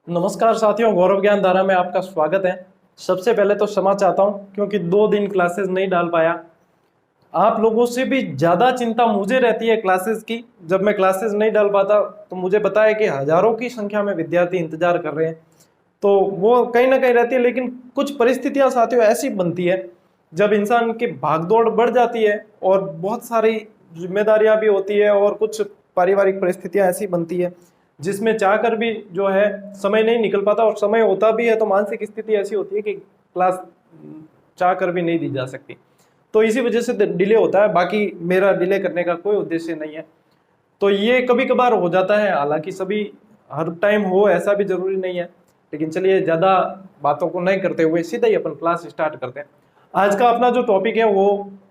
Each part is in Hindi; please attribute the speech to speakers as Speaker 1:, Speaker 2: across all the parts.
Speaker 1: नमस्कार साथियों, गौरव ज्ञान धारा में आपका स्वागत है। सबसे पहले तो क्षमा चाहता हूं क्योंकि 2 दिन क्लासेस नहीं डाल पाया। आप लोगों से भी ज़्यादा चिंता मुझे रहती है क्लासेस की। जब मैं क्लासेस नहीं डाल पाता तो मुझे पता है कि हजारों की संख्या में विद्यार्थी इंतजार कर रहे हैं, तो वो कहीं ना कहीं रहती है। लेकिन कुछ परिस्थितियां साथियों ऐसी बनती है जब इंसान की भागदौड़ बढ़ जाती है और बहुत सारी जिम्मेदारियां भी होती है और कुछ पारिवारिक परिस्थितियां ऐसी बनती है जिसमें चाहकर भी जो है समय नहीं निकल पाता, और समय होता भी है तो मानसिक स्थिति ऐसी होती है कि क्लास चाहकर भी नहीं दी जा सकती। तो इसी वजह से डिले होता है। बाकी मेरा डिले करने का कोई उद्देश्य नहीं है। तो ये कभी कभार हो जाता है, हालांकि सभी हर टाइम हो ऐसा भी जरूरी नहीं है। लेकिन चलिए ज़्यादा बातों को नहीं करते हुए सीधा ही अपन क्लास स्टार्ट करते हैं। आज का अपना जो टॉपिक है वो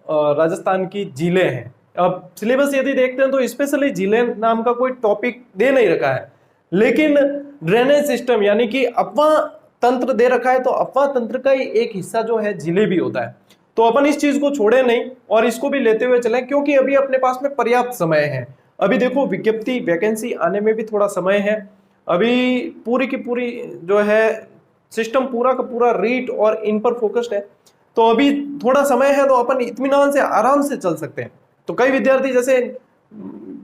Speaker 1: राजस्थान की झीलें हैं। अब सिलेबस यदि देखते हैं तो स्पेशली झीलें नाम का कोई टॉपिक दे नहीं रखा है, लेकिन ड्रेनेज सिस्टम यानी कि अपवाह तंत्र दे रखा है। तो अपवाह तंत्र का ही एक हिस्सा जो है झीलें भी होता है। तो अपन इस चीज को छोड़े नहीं और इसको भी लेते हुए चलें, क्योंकि अभी अपने पास में पर्याप्त समय है। अभी देखो विज्ञप्ति वैकेंसी आने में भी थोड़ा समय है। अभी पूरी की पूरी जो है सिस्टम पूरा का पूरा रीट और इन पर फोकस्ड है। तो अभी थोड़ा समय है तो अपन इत्मीनान से आराम से चल सकते हैं। तो कई विद्यार्थी जैसे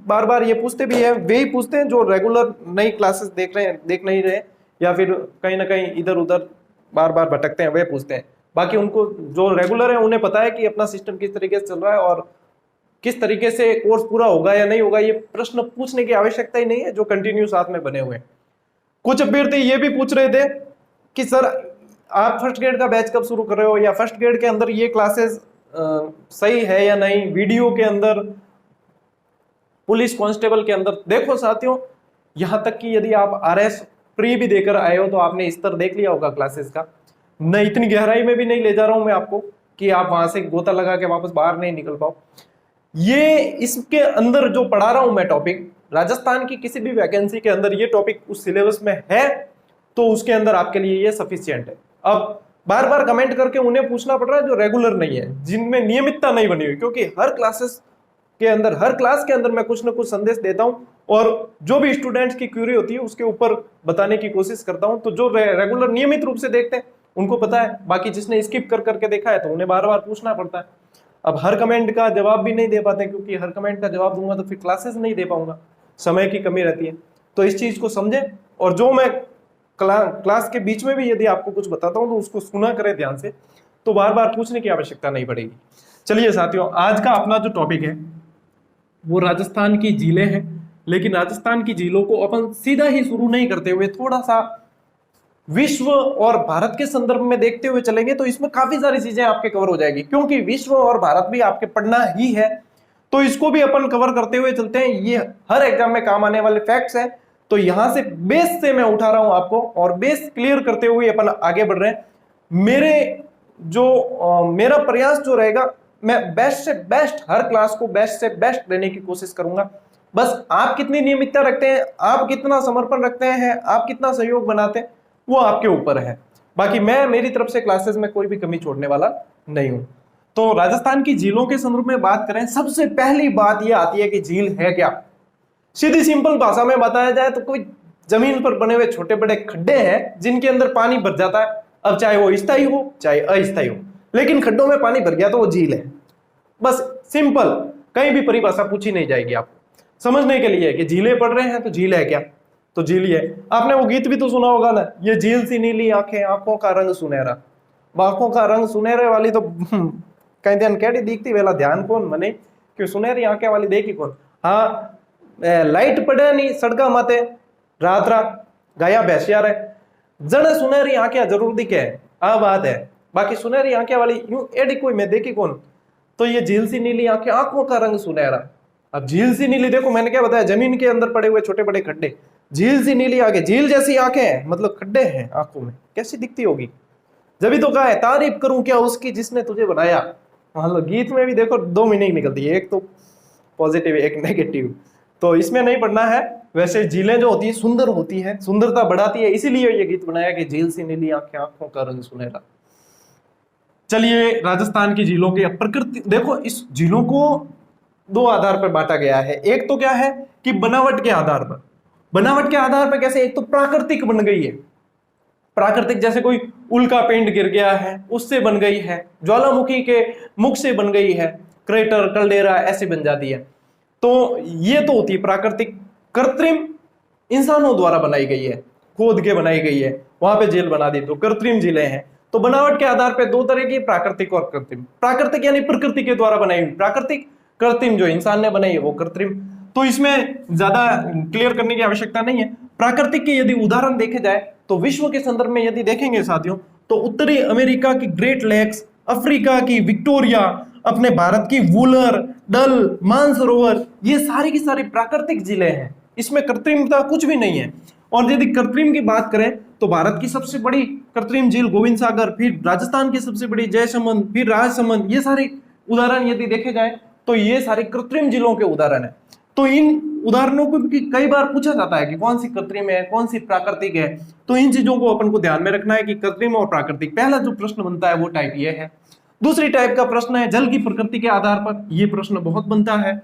Speaker 1: बार बार ये पूछते भी है, वे ही पूछते हैं जो रेगुलर नई क्लासेस देख नहीं रहे, या फिर कहीं ना कहीं इधर उधर बार बार भटकते हैं, वे पूछते हैं। बाकी उनको जो रेगुलर है उन्हें पता है कि अपना सिस्टम किस तरीके से चल रहा है और किस तरीके से कोर्स पूरा होगा या नहीं होगा। ये प्रश्न पूछने की आवश्यकता ही नहीं है जो कंटिन्यू साथ में बने हुए हैं। कुछ अभ्यर्थी ये भी पूछ रहे थे कि सर आप फर्स्ट ग्रेड का बैच कब शुरू कर रहे हो, या फर्स्ट ग्रेड के अंदर ये क्लासेस सही है या नहीं, वीडियो के अंदर, पुलिस कांस्टेबल के अंदर। देखो साथियों, यहां तक कि यदि आप आरएस प्री भी देकर आए हो तो आपने स्तर देख लिया होगा क्लासेस का। न इतनी गहराई में भी नहीं ले जा रहा हूं मैं आपको कि आप वहां से गोता लगा के वापस बाहर नहीं निकल पाओ। ये इसके अंदर जो पढ़ा रहा हूं मैं टॉपिक, राजस्थान की किसी भी वैकेंसी के अंदर ये टॉपिक उस सिलेबस में है तो उसके अंदर आपके लिए ये सफिशियंट है। अब बार बार कमेंट करके उन्हें पूछना पड़ रहा है जो रेगुलर नहीं है, जिनमें नियमितता नहीं बनी हुई, क्योंकि हर क्लासेस के अंदर, हर क्लास के अंदर मैं कुछ ना कुछ संदेश देता हूं और जो भी स्टूडेंट्स की क्यूरी होती है उसके ऊपर बताने की कोशिश करता हूं। तो जो रेगुलर नियमित रूप से देखते हैं उनको पता है, बाकी जिसने स्किप कर करके देखा है तो उन्हें बार बार पूछना पड़ता है। अब हर कमेंट का जवाब भी नहीं दे पाते, क्योंकि हर कमेंट का जवाब दूंगा तो फिर क्लासेस नहीं दे पाऊंगा, समय की कमी रहती है। तो इस चीज को समझें, और जो मैं क्लास के बीच में भी यदि आपको कुछ बताता हूं तो उसको सुना करें ध्यान से, तो बार बार पूछने की आवश्यकता नहीं पड़ेगी। चलिए साथियों, आज का अपना जो टॉपिक है वो राजस्थान की झीलें हैं। लेकिन राजस्थान की झीलों को अपन सीधा ही शुरू नहीं करते हुए थोड़ा सा विश्व और भारत के संदर्भ में देखते हुए चलेंगे तो इसमें काफी सारी चीजें आपके कवर हो जाएगी, क्योंकि विश्व और भारत भी आपके पढ़ना ही है। तो इसको भी अपन कवर करते हुए चलते हैं। ये हर एग्जाम में काम आने वाले फैक्ट्स हैं। तो यहां से बेस से मैं उठा रहा हूं आपको, और बेस क्लियर करते हुए अपन आगे बढ़ रहे हैं। मेरा प्रयास जो रहेगा, मैं बेस्ट से बेस्ट, हर क्लास को बेस्ट से बेस्ट देने की कोशिश करूंगा। बस आप कितनी नियमितता रखते हैं, आप कितना समर्पण रखते हैं, आप कितना सहयोग बनाते हैं, वो आपके ऊपर है। बाकी मैं मेरी तरफ से क्लासेस में कोई भी कमी छोड़ने वाला नहीं हूं। तो राजस्थान की झीलों के संदर्भ में बात करें, सबसे पहली बात यह आती है कि झील है क्या। सीधी सिंपल भाषा में बताया जाए तो कोई जमीन पर बने हुए छोटे बड़े खड्डे हैं जिनके अंदर पानी भर जाता है। अब चाहे वो स्थायी हो चाहे अस्थायी हो, लेकिन खड्डों में पानी भर गया तो वो झील है। बस सिंपल, कहीं भी परिभाषा पूछी नहीं जाएगी आपको। समझने के लिए कि झीलें पढ़ रहे हैं तो झील है क्या, तो झील ही है। आपने वो गीत भी तो सुना होगा ना, ये झील सी नीली आंखें, आंखों का रंग सुनहरा। आंखों का रंग सुनहरे वाली तो कहीं ध्यान कैडी दिखती वेला ध्यान कौन मने, कि सुनहरी आंखें वाली देखी कौन। हाँ, लाइट पड़े नहीं सड़का माते रात रात गाया भैंसिया रे, जड़ सुनहरी आंखें जरूर दिखे, आ बात है। बाकी सुनहरी आंखें वाली यूं एडी कोई मैं देखी कौन। तो ये झील सी नीली आंखें, आंखों का रंग सुनहरा। अब झील सी नीली, देखो मैंने क्या बताया, जमीन के अंदर पड़े हुए छोटे बड़े खड्डे। झील सी नीली आंखें, झील जैसी आंखें हैं मतलब खड्डे हैं आंखों में, कैसी दिखती होगी। जब तो कहा है तारीफ करूं क्या उसकी जिसने तुझे बनाया। मतलब गीत में भी देखो 2 मीनिंग निकलती है, एक तो पॉजिटिव एक नेगेटिव। तो इसमें नहीं पढ़ना है। वैसे झीलें जो होती है सुंदर होती है, सुंदरता बढ़ाती है, इसीलिए ये गीत बनाया कि झील सी नीली आंखें, आंखों का रंग सुनहरा। चलिए राजस्थान की झीलों की प्रकृति देखो, इस झीलों को 2 आधार पर बांटा गया है। एक तो क्या है कि बनावट के आधार पर, बनावट के आधार पर कैसे, एक तो प्राकृतिक बन गई है, प्राकृतिक जैसे कोई उल्का पिंड गिर गया है उससे बन गई है, ज्वालामुखी के मुख से बन गई है, क्रेटर कल्डेरा ऐसे बन जाती है। तो ये तो होती है प्राकृतिक। कृत्रिम इंसानों द्वारा बनाई गई है, खोद के बनाई गई है, वहां पे झील बना दी, तो कृत्रिम झीलें हैं। तो बनावट के आधार पे दो तरह की, प्राकृतिक और कृत्रिम। प्राकृतिक यानी प्रकृति के द्वारा बनाई हुई प्राकृतिक, कृत्रिम जो इंसान ने बनाई है वो कृत्रिम। तो इसमें ज्यादा क्लियर करने की आवश्यकता नहीं है। प्राकृतिक के यदि उदाहरण देखे जाए तो विश्व के संदर्भ में यदि देखेंगे साथियों, तो उत्तरी अमेरिका की ग्रेट लेक्स, अफ्रीका की विक्टोरिया, अपने भारत की वूलर, डल, मानसरोवर, ये सारी की सारी प्राकृतिक झीलें हैं, इसमें कृत्रिमता कुछ भी नहीं है। और यदि कृत्रिम की बात करें तो भारत की सबसे बड़ी कृत्रिम झील गोविंद सागर, फिर राजस्थान की सबसे बड़ी जयसमंद, फिर राजसमंद, ये सारे उदाहरण यदि देखे जाए तो ये सारे कृत्रिम झीलों के उदाहरण है। तो इन उदाहरणों को भी कई बार पूछा जाता है कि कौन सी कृत्रिम है कौन सी प्राकृतिक है। तो इन चीजों को अपन को ध्यान में रखना है कि कृत्रिम और प्राकृतिक। पहला जो प्रश्न बनता है वो टाइप ये है। दूसरी टाइप का प्रश्न है जल की प्रकृति के आधार पर। ये प्रश्न बहुत बनता है,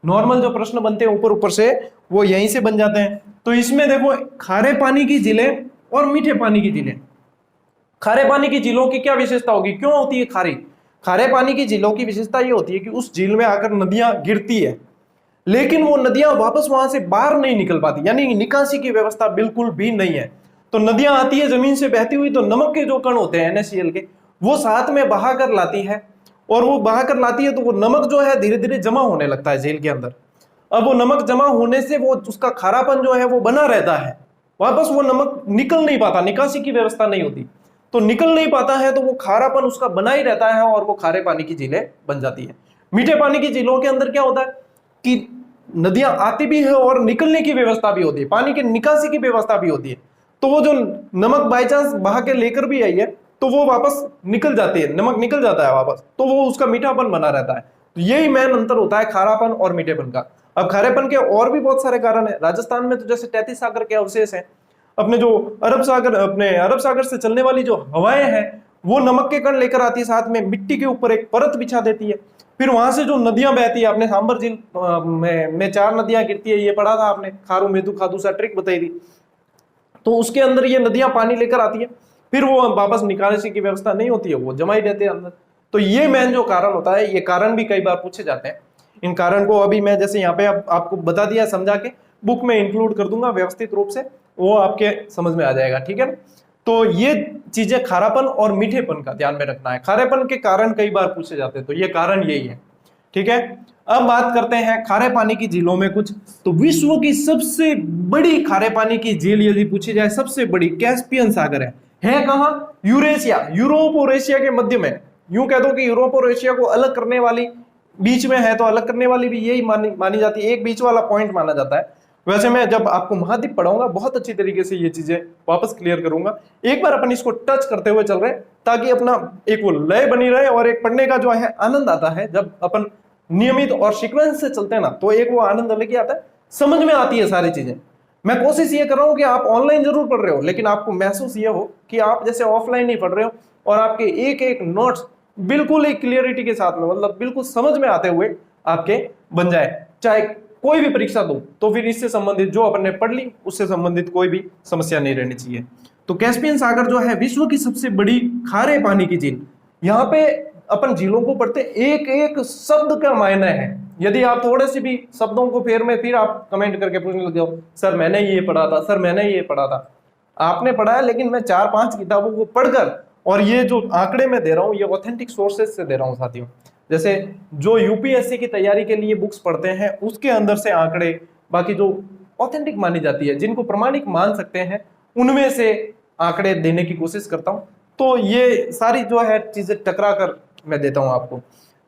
Speaker 1: नॉर्मल जो प्रश्न बनते हैं ऊपर ऊपर से वो यहीं से बन जाते हैं। तो इसमें देखो खारे पानी की झीलें और मीठे पानी की झीलें। खारे पानी की झीलों की क्या विशेषता होगी, क्यों होती है खारी? खारे पानी की झीलों की विशेषता ये होती है कि उस झील में आकर नदियां गिरती है, लेकिन वो नदियां वापस वहां से बाहर नहीं निकल पाती, यानी निकासी की व्यवस्था बिल्कुल भी नहीं है। तो नदियां आती है जमीन से बहती हुई, तो नमक के जो कण होते हैं NaCl के, वो साथ में बहा कर लाती है, और वो बहा कर लाती है तो वो नमक जो है धीरे धीरे जमा होने लगता है झील के अंदर। अब वो नमक जमा होने से वो उसका खारापन जो है वो बना रहता है, वापस वो नमक निकल नहीं पाता, निकासी की व्यवस्था नहीं होती, तो निकल नहीं पाता है, तो वो खारापन उसका बना ही रहता है और वो खारे पानी की झीलें बन जाती है। मीठे पानी की झीलों के अंदर क्या होता है कि नदियां आती भी है और निकलने की व्यवस्था भी होती है, पानी की निकासी की व्यवस्था भी होती है। तो वो जो नमक बाई चांस बहा के लेकर भी आई है तो वो वापस निकल जाती है, नमक निकल जाता है वापस, तो वो उसका मीठापन बना रहता है। तो यही मेन अंतर होता है खारापन और मीठेपन का। अब खारेपन के और भी बहुत सारे कारण है। राजस्थान में तो जैसे 33 सागर के अवशेष हैं, अपने जो अरब सागर से चलने वाली जो हवाएं हैं वो नमक के कण लेकर आती है, साथ में मिट्टी के ऊपर एक परत बिछा देती है। फिर वहां से जो नदियां बहती है, आपने सांबर झील में 4 नदियां गिरती है, ये पढ़ा था आपने, खारू मेदू खादू सा ट्रिक बताई थी। तो उसके अंदर ये नदियां पानी लेकर आती है, फिर वो वापस निकालने की व्यवस्था नहीं होती है, वो जमा ही रहते हैं अंदर। तो ये मेन जो कारण होता है, ये कारण भी कई बार पूछे जाते हैं। इन कारण को अभी मैं जैसे यहाँ पे आपको बता दिया, समझा के बुक में इंक्लूड कर दूंगा व्यवस्थित रूप से, वो आपके समझ में आ जाएगा, ठीक है ना। तो ये चीजें खारापन और मीठेपन का ध्यान में रखना है। खारेपन के कारण कई बार पूछे जाते हैं, तो ये कारण यही है, ठीक है। अब बात करते हैं खारे पानी की झीलों में कुछ। तो विश्व की सबसे बड़ी खारे पानी की झील यदि पूछी जाए, सबसे बड़ी कैस्पियन सागर है कहाँ? यूरेशिया, यूरोप और एशिया के मध्य में। यूं कह दो कि यूरोप और एशिया को अलग करने वाली, बीच में है तो अलग करने वाली भी यही मानी जाती है, एक बीच वाला पॉइंट माना जाता है। वैसे मैं जब आपको महाद्वीप पढ़ाऊंगा बहुत अच्छी तरीके से ये चीजें वापस क्लियर करूंगा। एक बार अपन इसको टच करते हुए चल रहे हैं, ताकि अपना एक वो लय बनी रहे और एक पढ़ने का जो है आनंद आता है। जब अपन नियमित और सीक्वेंस से चलते हैं ना, तो एक वो आनंद अलग ही आता है, समझ में आती है सारी चीजें। मैं कोशिश ये कर रहा हूँ कि आप ऑनलाइन जरूर पढ़ रहे हो, लेकिन आपको महसूस ये हो कि आप जैसे ऑफलाइन नहीं पढ़ रहे हो, और आपके एक एक नोट्स बिल्कुल एक क्लियरिटी के साथ में, मतलब बिल्कुल समझ में आते हुए आपके बन जाए। चाहे कोई भी परीक्षा दो तो फिर इससे संबंधित जो अपन ने पढ़ ली उससे संबंधित कोई भी समस्या नहीं रहनी चाहिए। तो कैस्पियन सागर जो है विश्व की सबसे बड़ी खारे पानी की झील। यहाँ पे अपन झीलों को पढ़ते एक एक शब्द का मायने है। यदि आप थोड़े से भी शब्दों को फेर में, फिर आप कमेंट करके पूछने लग जाओ, सर मैंने ये पढ़ा था, सर मैंने ये पढ़ा था। आपने पढ़ा है, लेकिन मैं 4-5 किताबों को पढ़कर, और ये जो आंकड़े मैं दे रहा हूँ ये ऑथेंटिक सोर्सेज से दे रहा हूँ साथियों। जैसे जो यूपीएससी की तैयारी के लिए बुक्स पढ़ते हैं उसके अंदर से आंकड़े, बाकी जो ऑथेंटिक मानी जाती है, जिनको प्रमाणिक मान सकते हैं, उनमें से आंकड़े देने की कोशिश करता हूँ। तो ये सारी जो है चीजें टकरा कर मैं देता हूँ आपको।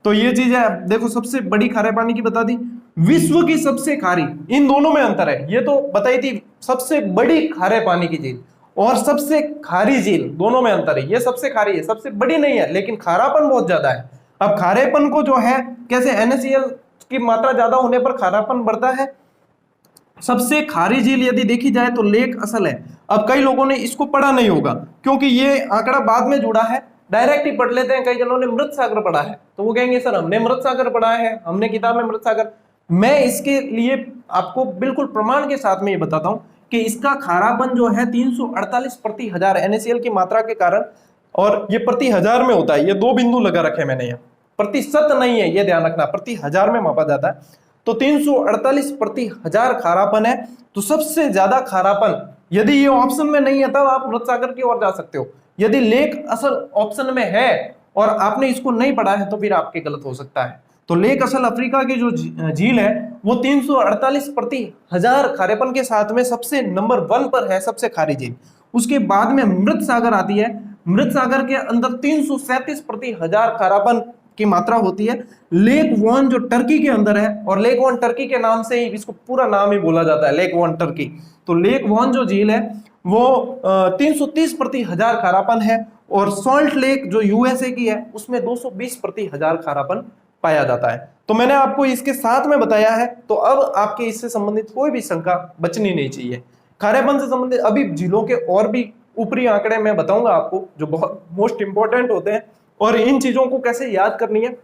Speaker 1: तो ये चीजें देखो, सबसे बड़ी खारे पानी की बता दी, विश्व की सबसे खारी, इन दोनों में अंतर है। ये तो बताई थी सबसे बड़ी खारे पानी की झील और सबसे खारी झील, दोनों में अंतर है। ये सबसे खारी है, सबसे बड़ी नहीं है, लेकिन खारापन बहुत ज्यादा है। अब खारेपन को जो है कैसे, NaCl की मात्रा ज्यादा होने पर खारापन बढ़ता है। सबसे खारी झील यदि देखी जाए तो लेक असल है। अब कई लोगों ने इसको पढ़ा नहीं होगा, क्योंकि ये आंकड़ा बाद में जुड़ा है, डायरेक्ट ही पढ़ लेते हैं। कई जनों ने मृत सागर पढ़ा है तो वो कहेंगे सर हमने मृत सागर पढ़ा है, हमने किताब में मृत सागर। मैं इसके लिए आपको बिल्कुल प्रमाण के साथ में ये बताता हूं कि इसका खारापन जो है 348 प्रति हजार NaCl की मात्रा के कारण, और ये प्रति हजार में होता है, ये 2 बिंदु लगा रखे मैंने यहाँ, प्रतिशत नहीं है, ये ध्यान रखना, प्रति हजार में मापा जाता है। तो 348 प्रति हजार खारापन है। तो सबसे ज्यादा खारापन, यदि ये ऑप्शन में नहीं है तब आप मृत सागर की ओर जा सकते हो। यदि लेक असल ऑप्शन में है और आपने इसको नहीं पढ़ा है तो फिर आपके गलत हो सकता है। तो लेक असल अफ्रीका की जो झील है वो 348 प्रति हजार खारेपन के साथ में सबसे नंबर 1 पर है, सबसे खारी झील। उसके बाद में मृत सागर आती है। मृत सागर के अंदर 337 प्रति हजार खारापन की मात्रा होती है। लेक वॉन जो टर्की के अंदर है, और लेक वॉन टर्की के नाम से ही इसको पूरा नाम ही बोला जाता है, लेक वॉन टर्की। तो लेक वॉन जो झील है वो 330 प्रति हजार खारापन है, और सॉल्ट लेक जो यूएसए की है उसमें 220 प्रति हजार खारापन पाया जाता है। तो मैंने आपको इसके साथ में बताया है, तो अब आपके इससे संबंधित कोई भी शंका बचनी नहीं चाहिए। खारेपन से संबंधित अभी झीलों के और भी ऊपरी आंकड़े मैं बताऊंगा आपको जो बहुत मोस्ट इंपॉर्टेंट होते हैं, और इन चीजों को कैसे याद करनी है,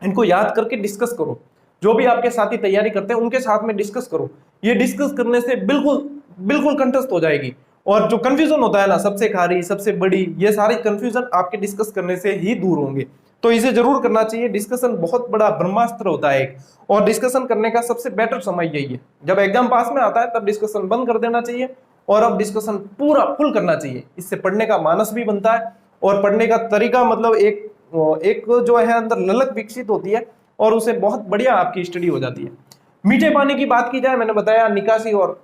Speaker 1: इनको याद करके डिस्कस करो। जो भी आपके साथी तैयारी करते हैं उनके साथ में डिस्कस करो। ये डिस्कस करने से बिल्कुल कंठस्थ हो जाएगी, और जो कंफ्यूजन होता है ना, सबसे खारी, सबसे बड़ी, ये सारी कंफ्यूजन आपके डिस्कस करने से ही दूर होंगे। तो इसे जरूर करना चाहिए। डिस्कशन बहुत बड़ा ब्रह्मास्त्र होता है एक, और डिस्कशन करने का सबसे बेटर समय यही है। जब एग्जाम पास में आता है तब डिस्कशन बंद कर देना चाहिए, और अब डिस्कशन पूरा फुल करना चाहिए। इससे पढ़ने का मानस भी बनता है, और पढ़ने का तरीका मतलब एक जो है अंदर ललक विकसित होती है, और उसे बहुत बढ़िया आपकी स्टडी हो जाती है। मीठे पानी की बात की जाए, मैंने बताया निकासी और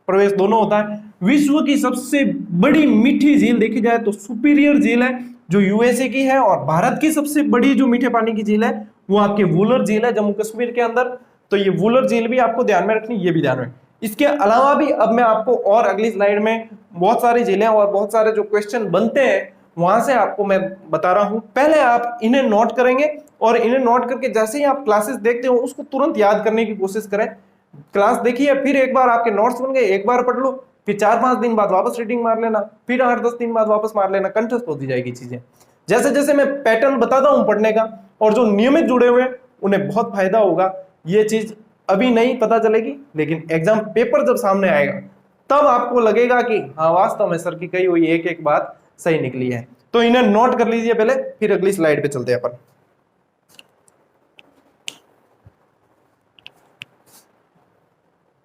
Speaker 1: प्रवेश दोनों होता है। विश्व की सबसे बड़ी मीठी झील देखी जाए तो सुपीरियर झील है जो यूएसए की है, और भारत की सबसे बड़ी जो मीठे पानी की झील है वो आपकी वुलर झील है जम्मू कश्मीर के अंदर। तो ये वुलर झील भी आपको ध्यान में रखनी, ये भी ध्यान में। इसके अलावा भी अब मैं आपको और अगली स्लाइड में बहुत सारी झीलें और बहुत सारे जो क्वेश्चन बनते हैं वहां से आपको मैं बता रहा हूं। पहले आप इन्हें नोट करेंगे, और इन्हें नोट करके जैसे ही आप क्लासेस देखते हो उसको तुरंत याद करने की कोशिश करें। क्लास देखिए, फिर एक बार आपके नोट्स बन गए, एक बार पढ़ लो, फिर 4-5 दिन बाद वापस रीडिंग मार लेना, फिर 8-10 दिन बाद वापस मार लेना, कंठस्थ होती जाएगी चीजें। जैसे जैसे मैं पैटर्न बताता हूं पढ़ने का, और जो नियमित जुड़े हुए उन्हें बहुत फायदा होगा। ये चीज अभी नहीं पता चलेगी, लेकिन एग्जाम पेपर जब सामने आएगा तब आपको लगेगा कि हाँ वास्तव में सर की कही हुई एक एक बात सही निकली है। तो इन्हें नोट कर लीजिए पहले, फिर अगली स्लाइड पे चलते हैं अपन।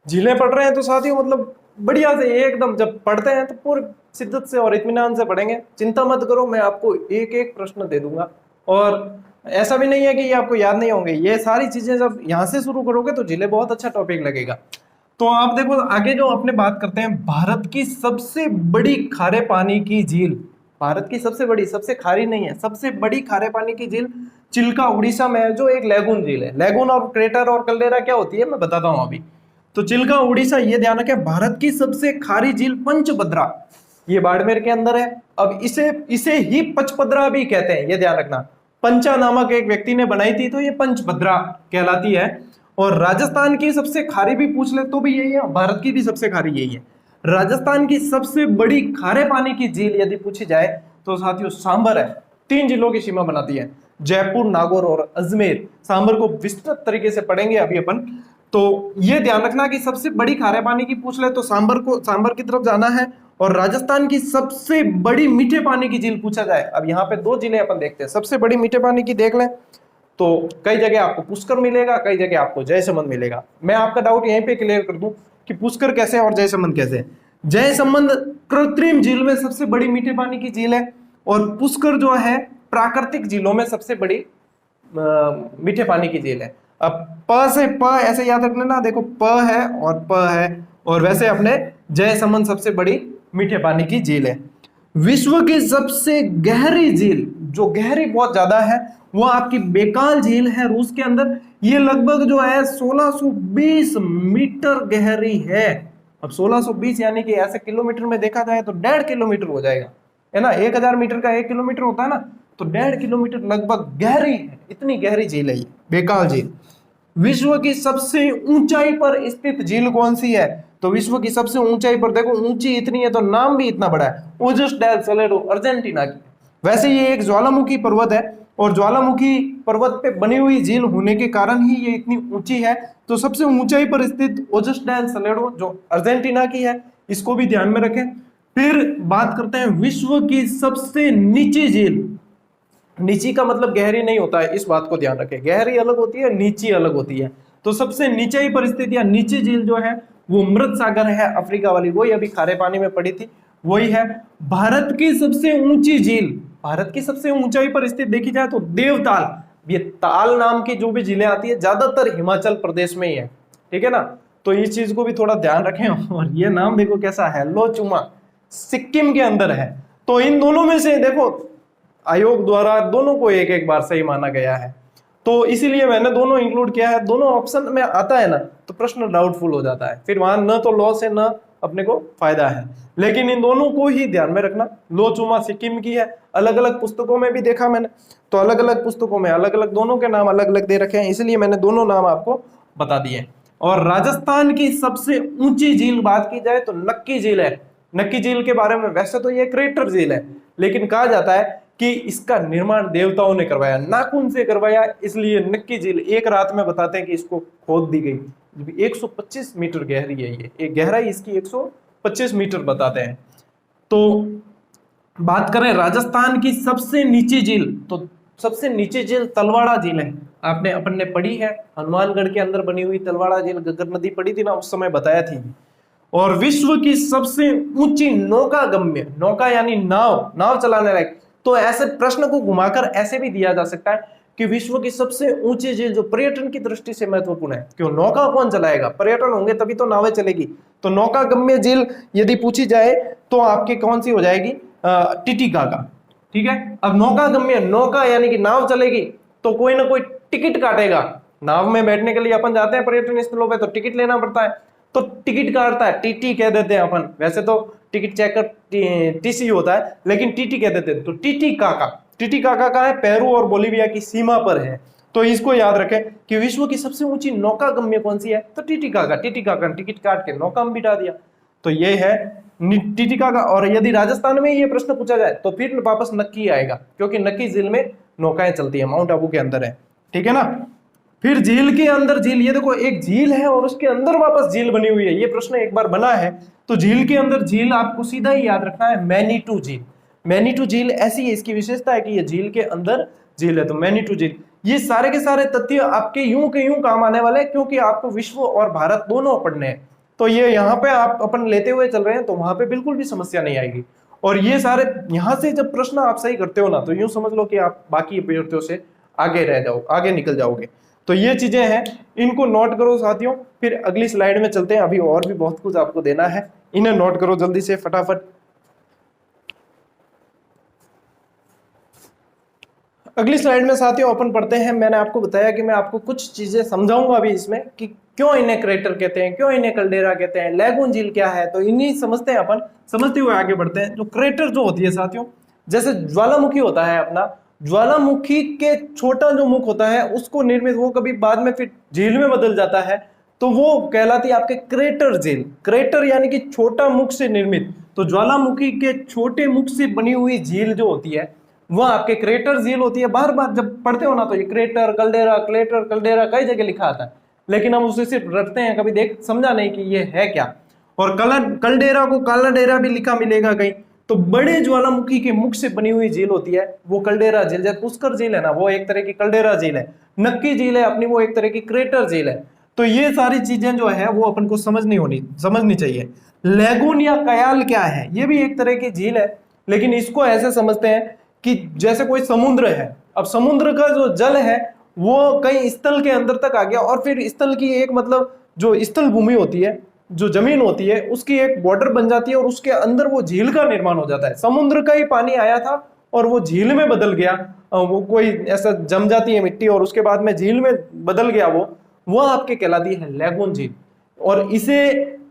Speaker 1: झीलें पढ़ रहे हैं तो साथियों मतलब बढ़िया से एकदम, जब पढ़ते हैं तो पूरी शिद्दत से और इत्मीनान से पढ़ेंगे। चिंता मत करो, मैं आपको एक एक प्रश्न दे दूंगा, और ऐसा भी नहीं है कि ये आपको याद नहीं होंगे। ये सारी चीजें जब यहाँ से शुरू करोगे तो झीलें बहुत अच्छा टॉपिक लगेगा। तो आप देखो आगे जो अपने बात करते हैं, भारत की सबसे बड़ी खारे पानी की झील, भारत की सबसे बड़ी, सबसे खारी नहीं है, सबसे बड़ी खारे पानी की झील चिल्का उड़ीसा में है, जो एक लैगून झील है। लैगून और क्रेटर और कल्डेरा क्या होती है मैं बताता हूँ अभी। तो चिल्का उड़ीसा, ये ध्यान रखें, भारत की सबसे खारी झील पंचभद्रा, ये बाड़मेर के अंदर है। अब इसे ही पचपद्रा भी कहते हैं, ये ध्यान रखना। पंचा नामक एक व्यक्ति ने बनाई थी तो ये पंचभद्रा कहलाती है। और राजस्थान की सबसे खारी भी पूछ ले तो भी यही है, भारत की भी सबसे खारी यही है। राजस्थान की सबसे बड़ी खारे पानी की झील यदि पूछी जाए तो साथियों सांबर है। 3 जिलों की सीमा बनाती है, जयपुर, नागौर और अजमेर। सांबर को विस्तृत तरीके से पढ़ेंगे अभी अपन। तो ये ध्यान रखना कि सबसे बड़ी खारे पानी की पूछ ले तो सांबर की तरफ जाना है। और राजस्थान की सबसे बड़ी मीठे पानी की झील पूछा जाए, अब यहाँ पे 2 जिले अपन देखते हैं। सबसे बड़ी मीठे पानी की देख लें तो कई जगह आपको पुष्कर मिलेगा, कई जगह आपको जयसमंद मिलेगा। मैं आपका डाउट यहीं पे क्लियर कर दूं कि पुष्कर कैसे और जयसमंद कैसे। जयसमंद कृत्रिम झील में सबसे बड़ी मीठे पानी की झील है, और पुष्कर जो है प्राकृतिक झीलों में सबसे बड़ी मीठे पानी की झील है। अब प से प ऐसे याद रखना ना, देखो प है और प है, और वैसे अपने जयसमंद सबसे बड़ी मीठे पानी की झील है। विश्व की सबसे गहरी झील, जो गहरी बहुत ज्यादा है, वो आपकी बेकाल झील है रूस के अंदर। ये लगभग जो है 1620 मीटर गहरी है। अब 1620 यानी कि ऐसे किलोमीटर में देखा जाए तो 1.5 किलोमीटर हो जाएगा, है ना। 1000 मीटर का 1 किलोमीटर होता है ना, तो 1.5 किलोमीटर लगभग गहरी है। इतनी गहरी झील है ये बेकाल झील। विश्व की सबसे ऊंचाई पर स्थित झील कौन सी है? तो विश्व की सबसे ऊंचाई पर देखो, ऊंची इतनी है तो नाम भी इतना बड़ा है, ओजस डेल सलेरो, अर्जेंटीना की। वैसे ये एक ज्वालामुखी पर्वत है और ज्वालामुखी पर्वत पे बनी हुई झील होने के कारण ही ये इतनी ऊंची है। तो सबसे ऊंचाई पर स्थित ओजस डेल सलेडो जो अर्जेंटीना की है, इसको भी ध्यान में रखें। फिर बात करते हैं विश्व की सबसे नीची झील। नीची का मतलब गहरी नहीं होता है, इस बात को ध्यान रखें, गहरी अलग होती है, नीची अलग होती है। तो सबसे नीचे परिस्थिति या नीची झील जो है वो मृत सागर है, अफ्रीका वाली, वही अभी खारे पानी में पड़ी थी, वही है। भारत की सबसे ऊंची झील, भारत की सबसे ऊंचाई पर स्थित देखी जाए तो देवताल, ये ताल नाम की जो भी झीलें आती है ज्यादातर हिमाचल प्रदेश में ही है, ठीक है ना। तो इस चीज को भी थोड़ा ध्यान रखें। और ये नाम देखो कैसा है, लोचुमा, सिक्किम के अंदर है। तो इन दोनों में से देखो आयोग द्वारा दोनों को एक एक बार सही माना गया है, तो इसीलिए मैंने दोनों इंक्लूड किया है। दोनों ऑप्शन में आता है ना तो प्रश्न डाउटफुल हो जाता है, फिर वहां न तो लॉस है न अपने को फायदा है। लेकिन इन दोनों को ही ध्यान में रखना। लोचुमा सिक्किम की है, अलग अलग पुस्तकों में भी देखा मैंने, तो अलग अलग पुस्तकों में अलग अलग दोनों के नाम अलग अलग दे रखे हैं, इसलिए मैंने दोनों नाम आपको बता दिए। और राजस्थान की सबसे ऊंची झील बात की जाए तो नक्की झील है। नक्की झील के बारे में, वैसे तो ये क्रेटर झील है, लेकिन कहा जाता है कि इसका निर्माण देवताओं ने करवाया, नाखून से करवाया, इसलिए नक्की झील एक रात में बताते हैं कि इसको खोद दी गई। 125 मीटर गहरी है ये, एक गहराई इसकी 125 मीटर बताते हैं। तो बात करें राजस्थान की सबसे नीची झील, तो सबसे नीची झील तलवाड़ा झील है। आपने अपन ने पढ़ी है, हनुमानगढ़ के अंदर बनी हुई तलवाड़ा झील, गग्गर नदी पड़ी थी ना, उस समय बताया थी। और विश्व की सबसे ऊंची नौका गम्य, नौका यानी नाव, नाव चलाने लायक, तो ऐसे प्रश्न को घुमाकर ऐसे भी दिया जा सकता है कि विश्व की सबसे ऊंची झील जो पर्यटन की दृष्टि से महत्वपूर्ण है, क्यों, नौका कौन चलाएगा, पर्यटन होंगे तभी तो नावें चलेगी। तो नौका गम्य झील यदि पूछी जाए तो आपकी कौन सी हो जाएगी, टिटिकाका, ठीक है। अब नौका गम्य, नौका यानी कि नाव चलेगी, तो कोई ना कोई टिकट काटेगा। नाव में बैठने के लिए अपन जाते हैं पर्यटन स्थलों पे तो टिकट लेना पड़ता है, तो टिकट काटता है, टीटी कह देते हैं अपन, वैसे तो टिकट चेकर टीसी होता है, लेकिन टीटी कह देते हैं। तो टिटिकाका, टिटिकाका का है, पेरू और बोलिविया की सीमा पर है। तो इसको याद रखें कि विश्व की सबसे ऊंची नौका गम्य कौन सी है, तो टिटिकाका, टिटिकाका टिकट काट के नौका में बिठा दिया, तो ये है टिटिकाका। और यदि राजस्थान में ये प्रश्न पूछा जाए तो फिर वापस नक्की आएगा, क्योंकि नक्की झील में नौकाएं चलती है, माउंट आबू के अंदर है, ठीक है ना। फिर झील के अंदर झील, ये देखो एक झील है और उसके अंदर वापस झील बनी हुई है, ये प्रश्न एक बार बना है। तो झील के अंदर झील आपको सीधा ही याद रखना है, मैनीटू झील। मैनीटू झील ऐसी है, इसकी विशेषता है कि ये झील के अंदर झील है, तो मैनीटू झील। ये सारे के सारे तथ्य आपके यूं के यूं काम आने वाले हैं, क्योंकि आपको विश्व और भारत दोनों पढ़ने हैं। तो ये यहाँ पे आप अपन लेते हुए चल रहे हैं, तो वहां पे बिल्कुल भी समस्या नहीं आएगी। और ये सारे यहाँ से जब प्रश्न आप सही करते हो ना, तो यूं समझ लो कि आप बाकी अभ्यर्थियों से आगे रह जाओ, आगे निकल जाओगे। तो ये चीजें हैं, इनको नोट करो साथियों। फिर अगली स्लाइड में चलते हैं, अभी और भी बहुत कुछ आपको देना है, इन्हें नोट करो जल्दी से फटाफट। अगली स्लाइड में साथियों अपन पढ़ते हैं, मैंने आपको बताया कि मैं आपको कुछ चीजें समझाऊंगा अभी इसमें कि क्यों इन्हें क्रेटर कहते हैं, क्यों इन्हें कल्डेरा कहते हैं, लैगून झील क्या है, तो इन्हीं समझते हैं अपन, समझते हुए आगे बढ़ते हैं। जो क्रेटर जो होती है साथियों, जैसे ज्वालामुखी होता है अपना, ज्वालामुखी के छोटा जो मुख होता है उसको निर्मित, वो कभी बाद में फिर झील में बदल जाता है, तो वो कहलाती है आपके क्रेटर झील। क्रेटर यानी कि छोटा मुख से निर्मित, तो ज्वालामुखी के छोटे मुख से बनी हुई झील जो होती है वह आपके क्रेटर झील होती है। बार बार जब पढ़ते हो ना तो ये क्रेटर कल्डेरा, क्रेटर कल्डेरा कई जगह लिखा आता है, लेकिन हम उसे सिर्फ रटते हैं, कभी देख समझा नहीं कि ये है क्या। और कल्डेरा को काला डेरा भी लिखा मिलेगा कहीं। तो बड़े ज्वालामुखी के मुख से बनी हुई झील होती है वो कल्डेरा झील। जैसे पुष्कर झील है ना, वो एक तरह की कल्डेरा झील है। नक्की झील है अपनी, वो एक तरह की क्रेटर झील है। तो ये सारी चीजें जो है वो अपन को समझनी चाहिए। लैगून या कयाल क्या है, ये भी एक तरह की झील है, लेकिन इसको ऐसे समझते हैं कि जैसे कोई समुद्र है, अब समुद्र का जो जल है वो कई स्थल के अंदर तक आ गया, और फिर स्थल की एक मतलब जो स्थल भूमि होती है, जो जमीन होती है, उसकी एक बॉर्डर बन जाती है और उसके अंदर वो झील का निर्माण हो जाता है। समुद्र का ही पानी आया था और वो झील में बदल गया, वो कोई ऐसा जम जाती है मिट्टी और उसके बाद में झील में बदल गया, वो आपके कहलाती है लैगून झील। और इसे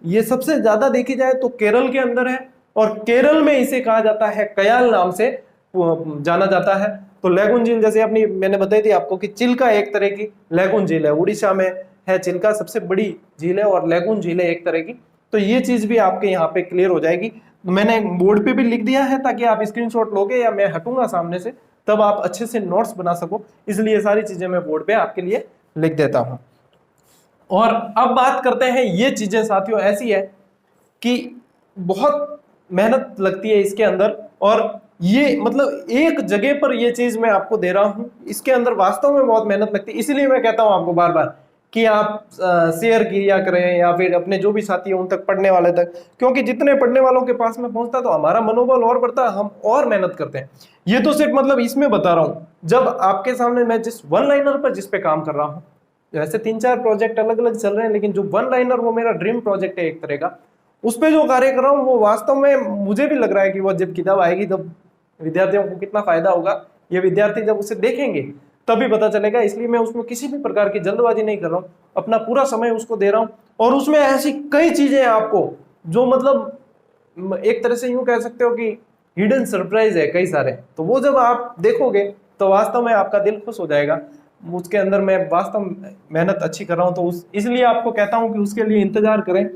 Speaker 1: ये सबसे ज्यादा देखी जाए तो केरल के अंदर है, और केरल में इसे कहा जाता है कयाल नाम से जाना जाता है। तो लैगून झील जैसे अपनी मैंने बताई थी आपको कि चिल्का एक तरह की लैगून झील है, उड़ीसा में है चिल्का, सबसे बड़ी झील है, और लैगून झील है एक तरह की। तो ये चीज भी आपके यहाँ पे क्लियर हो जाएगी। मैंने बोर्ड पे भी लिख दिया है ताकि आप स्क्रीनशॉट लोगे, या मैं हटूंगा सामने से तब आप अच्छे से नोट्स बना सको, इसलिए ये सारी चीजें मैं बोर्ड पे आपके लिए लिख देता हूं। और अब बात करते हैं, ये चीजें साथियों ऐसी है कि बहुत मेहनत लगती है इसके अंदर, और ये मतलब एक जगह पर ये चीज मैं आपको दे रहा हूं, इसके अंदर वास्तव में बहुत मेहनत लगती है। इसीलिए मैं कहता हूं आपको बार बार कि आप शेयर किया करें, या फिर अपने जो भी साथी हैं उन तक, पढ़ने वाले तक, क्योंकि जितने पढ़ने वालों के पास में पहुंचता है तो हमारा मनोबल और बढ़ता है, हम और मेहनत करते हैं। ये तो सिर्फ मतलब इसमें बता रहा हूं, जब आपके सामने मैं जिस वन लाइनर पर जिस पे काम कर रहा हूं, वैसे 3-4 प्रोजेक्ट अलग अलग चल रहे हैं, लेकिन जो वन लाइनर वो मेरा ड्रीम प्रोजेक्ट है एक तरह का, उस पे जो कार्य कर रहा हूँ वो वास्तव में मुझे भी लग रहा है कि वो जब किताब आएगी तब विद्यार्थियों को कितना फायदा होगा, ये विद्यार्थी जब उसे देखेंगे तभी पता चलेगा। इसलिए मैं उसमें किसी भी प्रकार की जल्दबाजी नहीं कर रहा हूँ, अपना पूरा समय उसको दे रहा हूँ। और उसमें ऐसी कई चीजें हैं आपको जो मतलब एक तरह से यूं कह सकते हो कि हिडन सरप्राइज है कई सारे, तो वो जब आप देखोगे तो वास्तव में आपका दिल खुश हो जाएगा। उसके अंदर मैं वास्तव मेहनत अच्छी कर रहा हूँ, तो इसलिए आपको कहता हूँ कि उसके लिए इंतजार करें।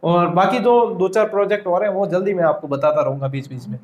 Speaker 1: और बाकी जो 2-4 प्रोजेक्ट हो रहे हैं वो जल्दी मैं आपको बताता रहूंगा बीच बीच में।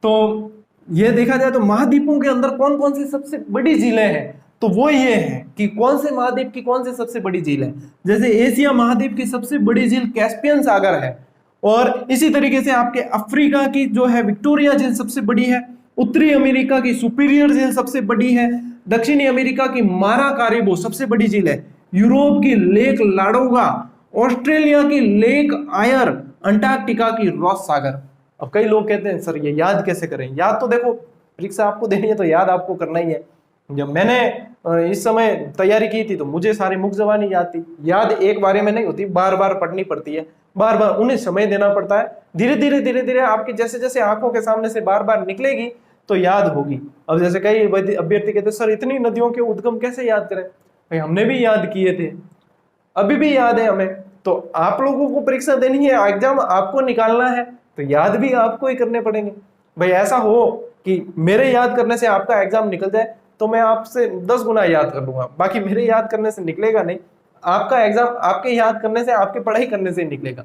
Speaker 1: तो ये देखा जाए तो महाद्वीपों के अंदर कौन कौन सी सबसे बड़ी झीलें हैं, तो वो ये है कि कौन से महाद्वीप की कौन सी सबसे बड़ी झील है। जैसे एशिया महाद्वीप की सबसे बड़ी झील कैस्पियन सागर है, और इसी तरीके से आपके अफ्रीका की जो है विक्टोरिया झील सबसे बड़ी है, उत्तरी अमेरिका की सुपीरियर झील सबसे बड़ी है, दक्षिणी अमेरिका की मारा कारिबो सबसे बड़ी झील है, यूरोप की लेक लाडोगा, ऑस्ट्रेलिया की लेक आयर, अंटार्कटिका की रॉस सागर। अब कई लोग कहते हैं सर ये याद कैसे करें, याद तो देखो परीक्षा आपको देनी है तो याद आपको करना ही है। जब मैंने इस समय तैयारी की थी तो मुझे सारी मुख जबानी याद थी। याद एक बारे में नहीं होती, बार बार पढ़नी पड़ती है, बार बार उन्हें समय देना पड़ता है। धीरे धीरे आपके जैसे जैसे आंखों के सामने से बार बार निकलेगी तो याद होगी। अब जैसे कई अभ्यर्थी कहते सर इतनी नदियों के उद्गम कैसे याद करें, भाई हमने भी याद किए थे, अभी भी याद है हमें। तो आप लोगों को परीक्षा देनी है, एग्जाम आपको निकालना है, तो याद भी आपको ही करने पड़ेंगे। भाई ऐसा हो कि मेरे याद करने से आपका एग्जाम निकल जाए तो मैं आपसे 10 गुना याद कर लूंगा, बाकी मेरे याद करने से निकलेगा नहीं। आपका एग्जाम आपके याद करने से, आपके पढ़ाई करने से निकलेगा।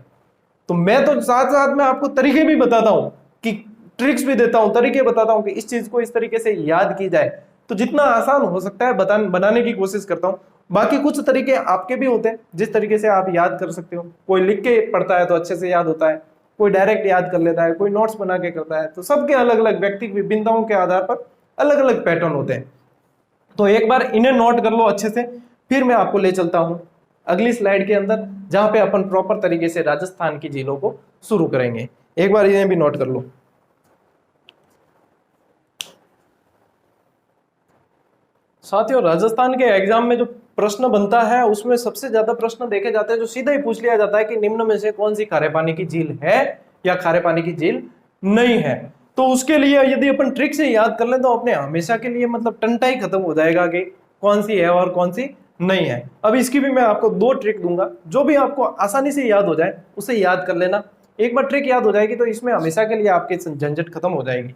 Speaker 1: तो मैं तो साथ साथ में आपको तरीके भी बताता हूँ, कि ट्रिक्स भी देता हूँ, तरीके बताता हूँ कि इस चीज को इस तरीके से याद की जाए, तो जितना आसान हो सकता है बनाने की कोशिश करता हूँ। बाकी कुछ तरीके आपके भी होते हैं जिस तरीके से आप याद कर सकते हो। कोई लिख के पढ़ता है तो अच्छे से याद होता है, कोई डायरेक्ट याद कर लेता है, कोई नोट्स बना के करता है। तो सबके अलग अलग व्यक्तिगत विभिन्नताओं के आधार पर अलग अलग पैटर्न होते हैं। तो एक बार इन्हें नोट कर लो अच्छे से, फिर मैं आपको ले चलता हूं अगली स्लाइड के अंदर, जहां पे अपन प्रॉपर तरीके से राजस्थान की झीलों को शुरू करेंगे। एक बार इन्हें भी नोट कर लो। साथियों, राजस्थान के एग्जाम में जो प्रश्न बनता है उसमें सबसे ज्यादा प्रश्न देखे जाते हैं जो सीधा ही पूछ लिया जाता है कि निम्न में से कौन सी खारे पानी की झील है या खारे पानी की झील नहीं है। तो उसके लिए यदि अपन ट्रिक से याद कर लें तो अपने हमेशा के लिए मतलब टंटा ही खत्म हो जाएगा कि कौन सी है और कौन सी नहीं है। अब इसकी भी मैं आपको 2 ट्रिक दूंगा, जो भी आपको आसानी से याद हो जाए उसे याद कर लेना। एक बार ट्रिक याद हो जाएगी तो इसमें हमेशा के लिए आपकी झंझट खत्म हो जाएगी।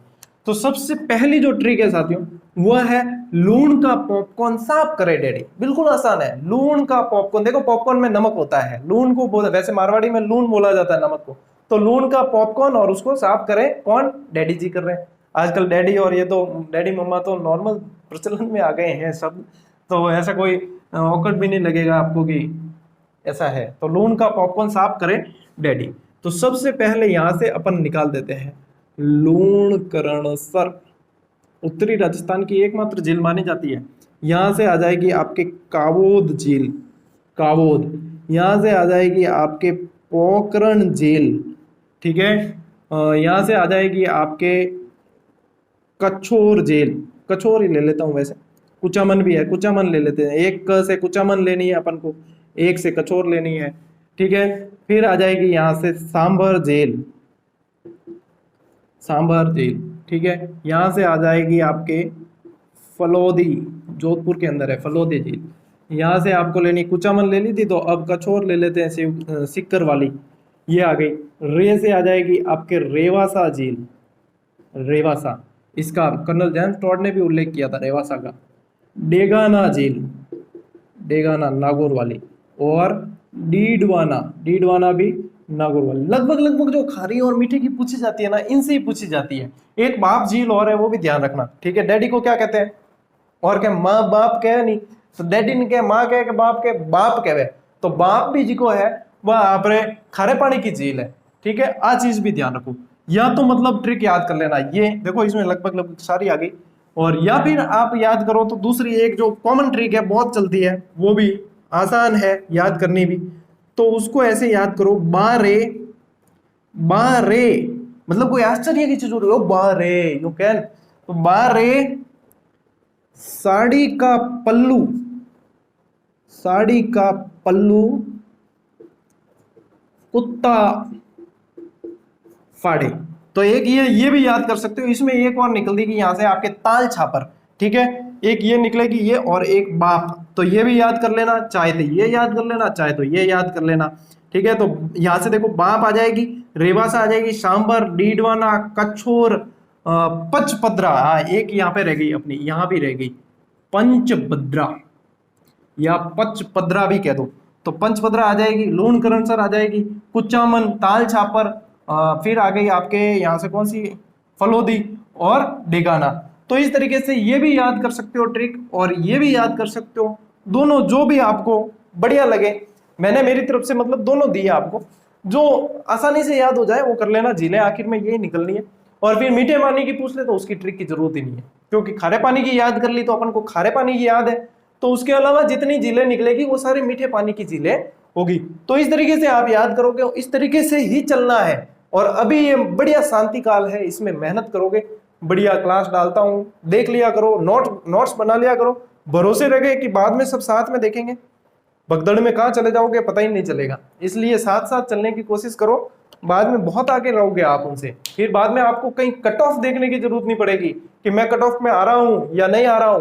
Speaker 1: तो सबसे पहली जो ट्रिक है साथियों वह है लूण का पॉपकॉर्न साफ करे डैडी। बिल्कुल आसान है, लूण का पॉपकॉर्न। देखो पॉपकॉर्न में नमक होता है, लूण को वैसे मारवाड़ी में लूण बोला जाता है नमक को, तो लूण का पॉपकॉर्न और उसको साफ करें कौन, डैडी जी कर रहे हैं। आजकल डैडी और ये तो डैडी मम्मा तो नॉर्मल प्रचलन में आ गए हैं सब, तो ऐसा कोई औकड़ भी नहीं लगेगा आपको कि ऐसा है। तो लूण का पॉपकॉर्न साफ करें डैडी। तो सबसे पहले यहां से अपन निकाल देते हैं लूणकरणसर, उत्तरी राजस्थान की एकमात्र झील मानी जाती है। यहां से आ जाएगी आपके कावोद झील, कावोद। यहां से आ जाएगी आपके पोखरण झील, ठीक है। यहां से आ जाएगी आपके कछोर झील, कछोर ही ले लेता हूं, वैसे कुचामन भी है, कुचामन ले लेते हैं। एक से कुचामन लेनी है अपन को, एक से कछोर लेनी है, ठीक है। फिर आ जाएगी यहां से सांभर झील, सांभर झील, ठीक है। यहां से आ जाएगी आपके फलोदी, जोधपुर के अंदर है फलोदी झील। यहाँ से आपको लेनी, कुचामन ले ली थी तो अब कछोर ले लेते हैं सिक्कर वाली, ये आ गई। रे से आ जाएगी आपके रेवासा झील, रेवासा, इसका कर्नल जेम्स टॉड ने भी उल्लेख किया था रेवासा का। डेगाना झील, डेगाना नागौर वाली, और डीडवाना, डीडवाना भी नागौर वाली लगभग लगभग जो खारी और मीठे की पूछी जाती है ना, इनसे ही पूछी जाती है। एक बाप झील और है, वो भी ध्यान रखना, ठीक है। डैडी को क्या कहते हैं, और क्या माँ बाप कहे नहीं, तो डैडी ने क्या माँ कहे कि बाप के, बाप कहे, तो बाप भी जी को है वह आपरे खारे पानी की झील है, ठीक है। आ चीज भी ध्यान रखो, या तो मतलब ट्रिक याद कर लेना, ये देखो इसमें लगभग लगभग सारी आ गई। और या फिर आप याद करो तो दूसरी एक जो कॉमन ट्रिक है, बहुत चलती है, वो भी आसान है याद करनी भी, तो उसको ऐसे याद करो, बारे, बारे, मतलब कोई आश्चर्य की चीज हो रही हो, बारे यू कैन, तो बारे साड़ी का पल्लू, साड़ी का पल्लू कुत्ता फाड़े। तो एक ये भी याद कर सकते हो। इसमें एक और निकल देगी यहां से आपके ताल छापर, ठीक है। एक ये निकलेगी ये, और एक बाप, तो ये भी याद कर लेना, चाहे तो ये याद कर लेना, चाहे तो ये याद कर लेना, ठीक है। तो यहां से देखो बाप आ जाएगी, रेवासा आ जाएगी, सांबर, डीडवाना, कछोर, पचपद्रा, एक यहाँ पे रह गई अपनी, यहां भी रह गई पंचभद्रा, या पचपद्रा भी कह दो, तो पंचभद्रा आ जाएगी, लूणकरणसर आ जाएगी, कुचामन, ताल छापर, फिर आ गई आपके यहाँ से कौन सी, फलोदी और डेगाना। तो इस तरीके से ये भी याद कर सकते हो ट्रिक, और ये भी याद कर सकते हो, दोनों जो भी आपको बढ़िया लगे। मैंने मेरी तरफ से मतलब दोनों दिए आपको, जो आसानी से याद हो जाए वो कर लेना। झीलें आखिर में यही निकलनी है। और फिर मीठे पानी की पूछ ले तो उसकी ट्रिक की जरूरत ही नहीं है, क्योंकि खारे पानी की याद कर ली तो अपन को खारे पानी की याद है, तो उसके अलावा जितनी झीलें निकलेगी वो सारी मीठे पानी की झीलें होगी। तो इस तरीके से आप याद करोगे, इस तरीके से ही चलना है। और अभी ये बढ़िया शांति काल है, इसमें मेहनत करोगे, बढ़िया क्लास डालता हूं, देख लिया करो, नोट्स बना लिया करो, भरोसे रहे कि बाद में सब साथ में देखेंगे, भगदड़ में कहाँ चले जाओगे पता ही नहीं चलेगा। इसलिए साथ साथ चलने की कोशिश करो, बाद में बहुत आगे रहोगे आप उनसे। फिर बाद में आपको कहीं कट ऑफ देखने की जरूरत नहीं पड़ेगी कि मैं कट ऑफ में आ रहा हूं या नहीं आ रहा हूं,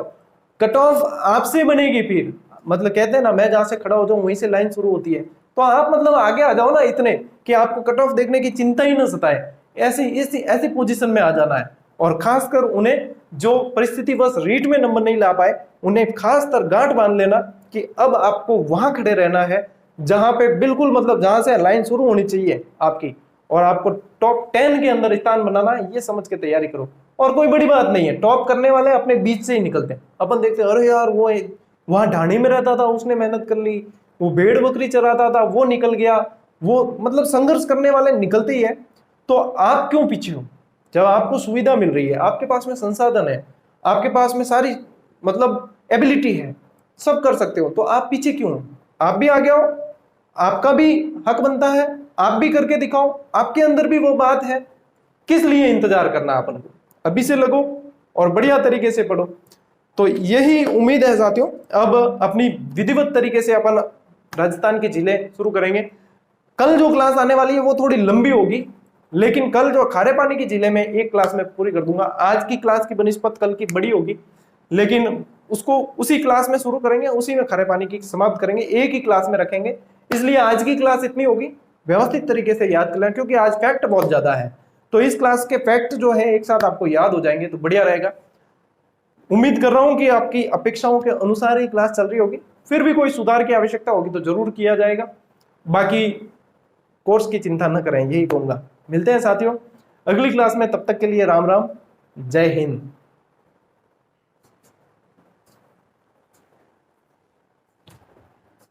Speaker 1: कट ऑफ आपसे बनेगी। फिर मतलब कहते हैं ना, मैं जहां से खड़ा हो जाऊं वहीं से लाइन शुरू होती है, तो आप मतलब आगे आ जाओ ना, इतने कि आपको कट ऑफ देखने की चिंता ही ना सताए, ऐसी पोजीशन में आ जाना है। और खासकर उन्हें जो परिस्थितिवश रीट में नंबर नहीं ला पाए, उन्हें खासकर गांठ बांध लेना कि अब आपको वहां खड़े रहना है जहां पे बिल्कुल मतलब जहां से लाइन शुरू होनी चाहिए आपकी, और आपको टॉप 10 के अंदर स्थान बनाना है, ये समझ के तैयारी करो। और कोई बड़ी बात नहीं है, टॉप करने वाले अपने बीच से ही निकलते हैं। अपन देखते हैं अरे यार वो वहां ढाणी में रहता था, उसने मेहनत कर ली, वो भेड़ बकरी चराता था वो निकल गया, वो मतलब संघर्ष करने वाले निकलते ही है। तो आप क्यों पीछे हो, जब आपको सुविधा मिल रही है, आपके पास में संसाधन है, आपके पास में सारी मतलब एबिलिटी है, सब कर सकते हो, तो आप पीछे क्यों हो? आप भी आगे आओ, आपका भी हक बनता है, आप भी करके दिखाओ, आपके अंदर भी वो बात है। किस लिए इंतजार करना अपन को, अभी से लगो और बढ़िया तरीके से पढ़ो। तो यही उम्मीद है साथियों, अब अपनी विधिवत तरीके से अपन राजस्थान की झीलें शुरू करेंगे। कल जो क्लास आने वाली है वो थोड़ी लंबी होगी, लेकिन कल जो खारे पानी की झीलें मैं एक क्लास में पूरी कर दूंगा। आज की क्लास की बनिस्पत कल की बड़ी होगी, लेकिन उसको उसी क्लास में शुरू करेंगे, उसी में खारे पानी की समाप्त करेंगे, एक ही क्लास में रखेंगे। इसलिए आज की क्लास इतनी होगी, व्यवस्थित तरीके से याद कर लें, क्योंकि आज फैक्ट बहुत ज्यादा है। तो इस क्लास के फैक्ट जो है एक साथ आपको याद हो जाएंगे तो बढ़िया रहेगा। उम्मीद कर रहा हूं कि आपकी अपेक्षाओं के अनुसार ही क्लास चल रही होगी। फिर भी कोई सुधार की आवश्यकता होगी तो जरूर किया जाएगा। बाकी कोर्स की चिंता न करें, यही कहूंगा। मिलते हैं साथियों अगली क्लास में, तब तक के लिए राम राम, जय हिंद।